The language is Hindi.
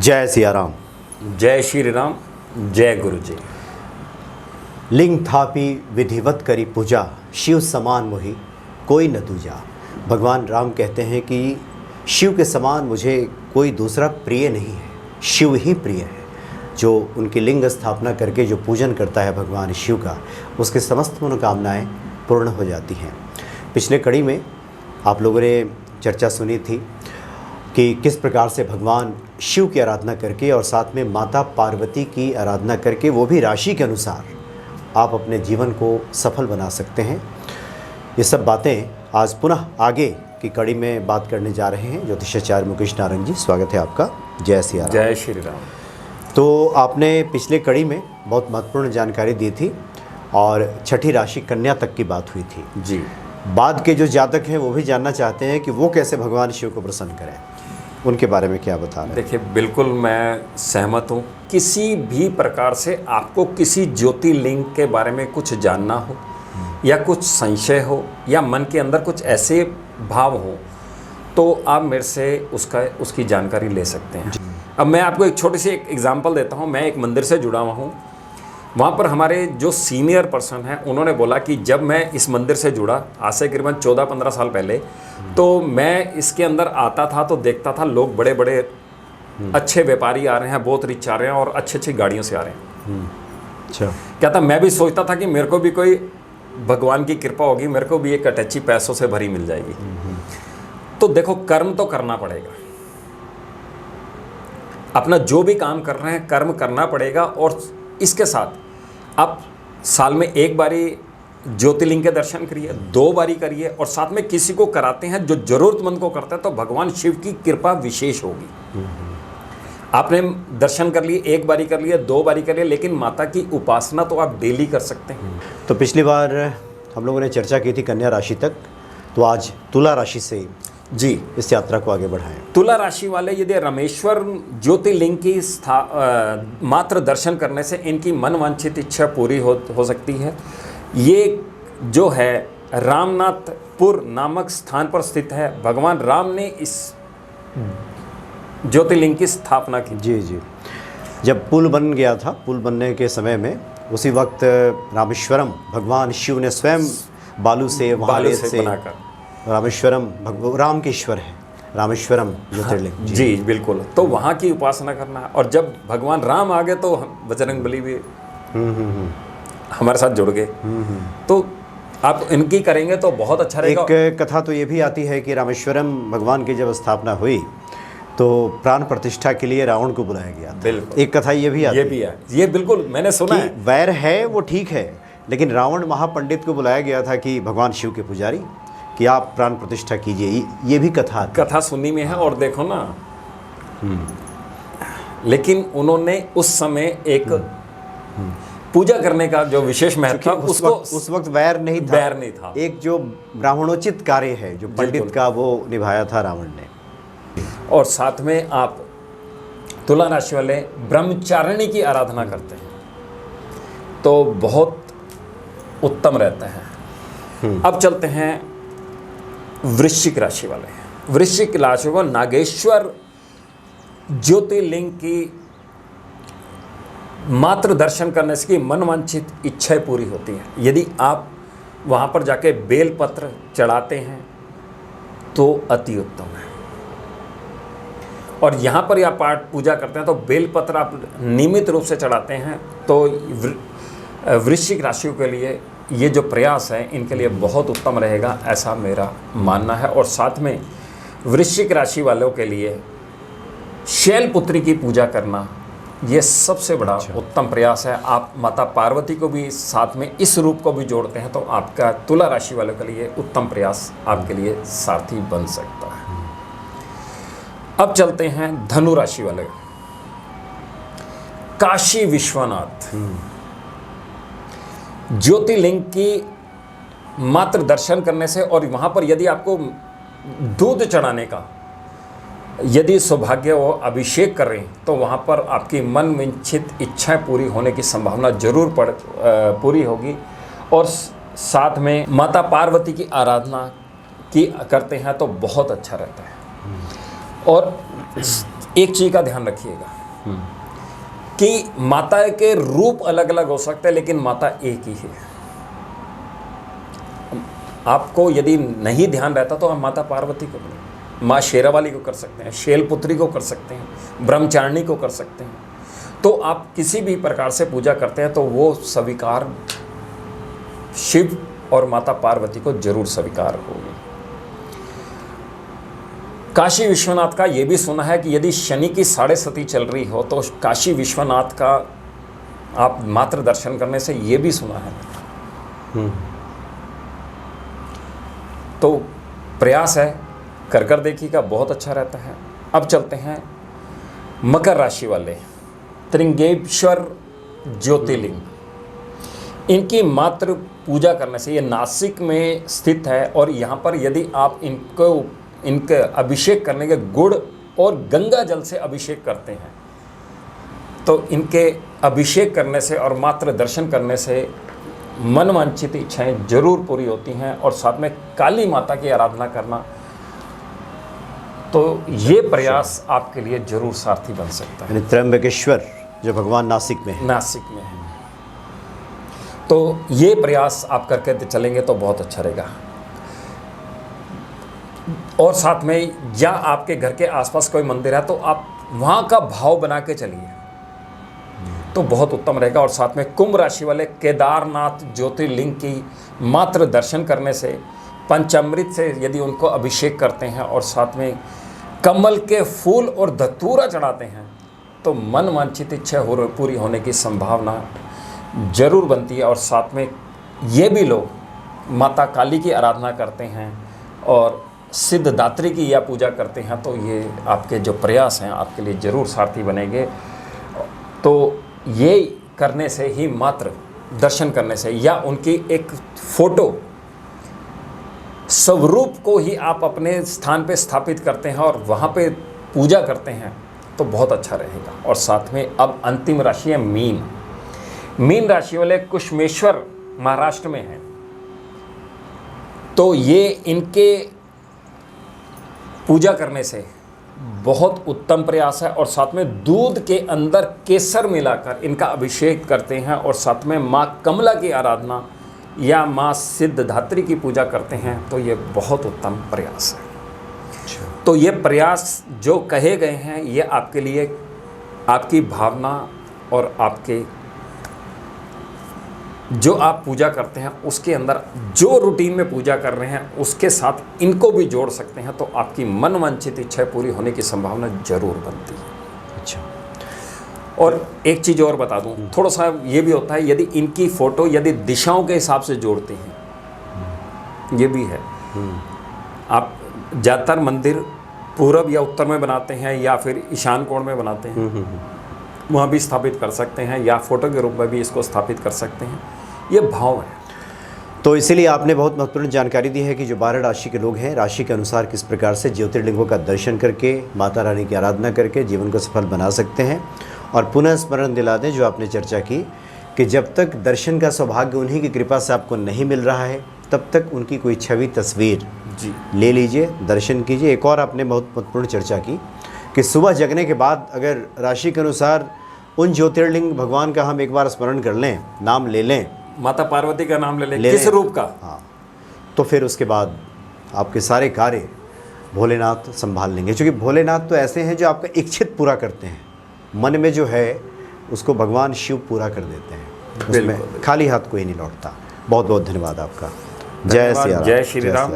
जय सिया राम। जय श्री राम। जय गुरु जी। लिंग थापी विधिवत करी पूजा, शिव समान मोहि कोई न दूजा। भगवान राम कहते हैं कि शिव के समान मुझे कोई दूसरा प्रिय नहीं है, शिव ही प्रिय है। जो उनकी लिंग स्थापना करके जो पूजन करता है भगवान शिव का, उसके समस्त मनोकामनाएं पूर्ण हो जाती हैं। पिछले कड़ी में आप लोगों ने चर्चा सुनी थी कि किस प्रकार से भगवान शिव की आराधना करके और साथ में माता पार्वती की आराधना करके, वो भी राशि के अनुसार, आप अपने जीवन को सफल बना सकते हैं। ये सब बातें आज पुनः आगे की कड़ी में बात करने जा रहे हैं। ज्योतिषाचार्य मुकेश नारंग जी, स्वागत है आपका। जय सिया राम। जय श्री राम। तो आपने पिछले कड़ी में बहुत महत्वपूर्ण जानकारी दी थी और छठी राशि कन्या तक की बात हुई थी जी। बाद के जो जातक हैं वो भी जानना चाहते हैं कि वो कैसे भगवान शिव को प्रसन्न करें, उनके बारे में क्या बता रहे हैं? देखिए, बिल्कुल मैं सहमत हूँ। किसी भी प्रकार से आपको किसी ज्योतिर्लिंग के बारे में कुछ जानना हो या कुछ संशय हो या मन के अंदर कुछ ऐसे भाव हो, तो आप मेरे से उसकी जानकारी ले सकते हैं। अब मैं आपको एक छोटी सी एक एग्जांपल देता हूँ। मैं एक मंदिर से जुड़ा हुआ हूँ। वहाँ पर हमारे जो सीनियर पर्सन हैं, उन्होंने बोला कि जब मैं इस मंदिर से जुड़ा आज से करीबन 14-15 साल पहले, तो मैं इसके अंदर आता था तो देखता था लोग बड़े बड़े अच्छे व्यापारी आ रहे हैं, बहुत रिच आ रहे हैं और अच्छी अच्छी गाड़ियों से आ रहे हैं। अच्छा। क्या था, मैं भी सोचता था कि मेरे को भी कोई भगवान की कृपा होगी, मेरे को भी एक अटैची पैसों से भरी मिल जाएगी। तो देखो, कर्म तो करना पड़ेगा। अपना जो भी काम कर रहे हैं कर्म करना पड़ेगा। और इसके साथ आप साल में एक बारी ज्योतिर्लिंग के दर्शन करिए, 2 बारी करिए और साथ में किसी को कराते हैं जो जरूरतमंद को करते हैं, तो भगवान शिव की कृपा विशेष होगी। आपने दर्शन कर लिए, 1 बारी कर लिए, 2 बारी कर लिए, लेकिन माता की उपासना तो आप डेली कर सकते हैं। तो पिछली बार हम लोगों ने चर्चा की थी कन्या राशि तक, तो आज तुला राशि से जी इस यात्रा को आगे बढ़ाएं। तुला राशि वाले यदि रामेश्वर ज्योतिर्लिंग की मात्र दर्शन करने से इनकी मनवांछित इच्छा पूरी हो सकती है। ये जो है रामनाथपुर नामक स्थान पर स्थित है। भगवान राम ने इस ज्योतिर्लिंग की स्थापना की। जी जी। जब पुल बन गया था, पुल बनने के समय में उसी वक्त रामेश्वरम भगवान शिव ने स्वयं बालू से बनाकर, रामेश्वरम राम के ईश्वर है, रामेश्वरम ज्योतिर्लिंग। जी बिल्कुल। तो वहाँ की उपासना करना है। और जब भगवान राम आ गए तो बजरंगबली भी हमारे साथ जुड़ गए। तो आप इनकी करेंगे तो बहुत अच्छा रहेगा। एक कथा तो ये भी आती है कि रामेश्वरम भगवान की जब स्थापना हुई तो प्राण प्रतिष्ठा के लिए रावण को बुलाया गया था। बिल्कुल। एक कथा ये भी आती है। ये बिल्कुल मैंने सुना है। वैर है वो ठीक है, लेकिन रावण महापंडित को बुलाया गया था कि भगवान शिव के पुजारी, कि आप प्राण प्रतिष्ठा कीजिए। ये भी कथा सुननी में है। और देखो ना, लेकिन उन्होंने उस समय एक पूजा करने का जो विशेष महत्व था, उस वक्त वैर नहीं था। एक जो ब्राह्मणोचित कार्य है जो पंडित का, वो निभाया था रावण ने। और साथ में आप तुला राशि वाले ब्रह्मचारिणी की आराधना करते हैं तो बहुत उत्तम रहता है। अब चलते हैं वृश्चिक राशि वाले। वृश्चिक राशि को नागेश्वर ज्योतिर्लिंग की मात्र दर्शन करने से की मनवांछित इच्छाएं पूरी होती हैं। यदि आप वहां पर जाके बेलपत्र चढ़ाते हैं तो अति उत्तम है। और यहाँ पर या पाठ पूजा करते हैं तो बेलपत्र आप नियमित रूप से चढ़ाते हैं तो वृश्चिक राशियों के लिए ये जो प्रयास है इनके लिए बहुत उत्तम रहेगा, ऐसा मेरा मानना है। और साथ में वृश्चिक राशि वालों के लिए शैलपुत्री की पूजा करना ये सबसे बड़ा उत्तम प्रयास है। आप माता पार्वती को भी साथ में इस रूप को भी जोड़ते हैं तो आपका तुला राशि वालों के लिए उत्तम प्रयास आपके लिए सारथी बन सकता है। अब चलते हैं धनु राशि वाले। काशी विश्वनाथ ज्योतिर्लिंग की मात्र दर्शन करने से और वहां पर यदि आपको दूध चढ़ाने का यदि सौभाग्य हो, अभिषेक कर रहे हैं तो वहां पर आपकी मन वांछित इच्छाएं पूरी होने की संभावना जरूर पूरी होगी। और साथ में माता पार्वती की आराधना की करते हैं तो बहुत अच्छा रहता है। और एक चीज़ का ध्यान रखिएगा कि माता के रूप अलग अलग हो सकते हैं, लेकिन माता एक ही है। आपको यदि नहीं ध्यान रहता तो आप माता पार्वती को बोलें, माँ शेरावाली को कर सकते हैं, शैलपुत्री को कर सकते हैं, ब्रह्मचारिणी को कर सकते हैं। तो आप किसी भी प्रकार से पूजा करते हैं तो वो स्वीकार शिव और माता पार्वती को जरूर स्वीकार होगी। काशी विश्वनाथ का ये भी सुना है कि यदि शनि की साढ़े सती चल रही हो तो काशी विश्वनाथ का आप मात्र दर्शन करने से ये भी सुना है। तो प्रयास है, कर देखिएगा, बहुत अच्छा रहता है। अब चलते हैं मकर राशि वाले, त्रिंगेश्वर ज्योतिर्लिंग। इनकी मात्र पूजा करने से, ये नासिक में स्थित है और यहाँ पर यदि आप इनके अभिषेक करने के गुड़ और गंगा जल से अभिषेक करते हैं तो इनके अभिषेक करने से और मात्र दर्शन करने से मनवांछित इच्छाएं जरूर पूरी होती हैं। और साथ में काली माता की आराधना करना, तो ये प्रयास आपके लिए जरूर सारथी बन सकता है। यानी त्र्यंबकेश्वर जो भगवान नासिक में है। नासिक में है, तो ये प्रयास आप करके चलेंगे तो बहुत अच्छा रहेगा। और साथ में या आपके घर के आसपास कोई मंदिर है तो आप वहाँ का भाव बना के चलिए तो बहुत उत्तम रहेगा। और साथ में कुंभ राशि वाले केदारनाथ ज्योतिर्लिंग की मात्र दर्शन करने से, पंचामृत से यदि उनको अभिषेक करते हैं और साथ में कमल के फूल और धतूरा चढ़ाते हैं तो मन वांछित इच्छा पूरी होने की संभावना जरूर बनती है। और साथ में ये भी लोग माता काली की आराधना करते हैं और सिद्धदात्री की या पूजा करते हैं तो ये आपके जो प्रयास हैं आपके लिए जरूर सारथी बनेंगे। तो ये करने से ही, मात्र दर्शन करने से या उनकी एक फोटो स्वरूप को ही आप अपने स्थान पे स्थापित करते हैं और वहाँ पे पूजा करते हैं तो बहुत अच्छा रहेगा। और साथ में अब अंतिम राशि है मीन। मीन राशि वाले कुशमेश्वर महाराष्ट्र में है, तो ये इनके पूजा करने से बहुत उत्तम प्रयास है। और साथ में दूध के अंदर केसर मिलाकर इनका अभिषेक करते हैं और साथ में माँ कमला की आराधना या माँ सिद्धदात्री की पूजा करते हैं तो ये बहुत उत्तम प्रयास है। तो ये प्रयास जो कहे गए हैं ये आपके लिए, आपकी भावना और आपके जो आप पूजा करते हैं उसके अंदर जो रूटीन में पूजा कर रहे हैं उसके साथ इनको भी जोड़ सकते हैं तो आपकी मनवांछित इच्छाएं पूरी होने की संभावना जरूर बनती है। अच्छा, और एक चीज़ और बता दूं, थोड़ा सा ये भी होता है यदि इनकी फ़ोटो यदि दिशाओं के हिसाब से जोड़ते हैं, ये भी है। आप ज़्यादातर मंदिर पूरब या उत्तर में बनाते हैं या फिर ईशान कोण में बनाते हैं, वहाँ भी स्थापित कर सकते हैं या फोटो के रूप में भी इसको स्थापित कर सकते हैं। ये भाव है। तो इसीलिए आपने बहुत महत्वपूर्ण जानकारी दी है कि जो 12 राशि के लोग हैं, राशि के अनुसार किस प्रकार से ज्योतिर्लिंगों का दर्शन करके, माता रानी की आराधना करके जीवन को सफल बना सकते हैं। और पुनः स्मरण दिला दें जो आपने चर्चा की कि जब तक दर्शन का सौभाग्य उन्हीं की कृपा से आपको नहीं मिल रहा है तब तक उनकी कोई छवि तस्वीर जी ले लीजिए, दर्शन कीजिए। एक और आपने बहुत महत्वपूर्ण चर्चा की कि सुबह जगने के बाद अगर राशि के अनुसार उन ज्योतिर्लिंग भगवान का हम एक बार स्मरण कर लें, नाम ले लें, माता पार्वती का नाम ले लें, किस रूप का, हाँ, तो फिर उसके बाद आपके सारे कार्य भोलेनाथ संभाल लेंगे। क्योंकि भोलेनाथ तो ऐसे हैं जो आपका इच्छित पूरा करते हैं, मन में जो है उसको भगवान शिव पूरा कर देते हैं, उसमें खाली हाथ कोई नहीं लौटता। बहुत बहुत धन्यवाद आपका। जय श्री राम। जय श्री राम।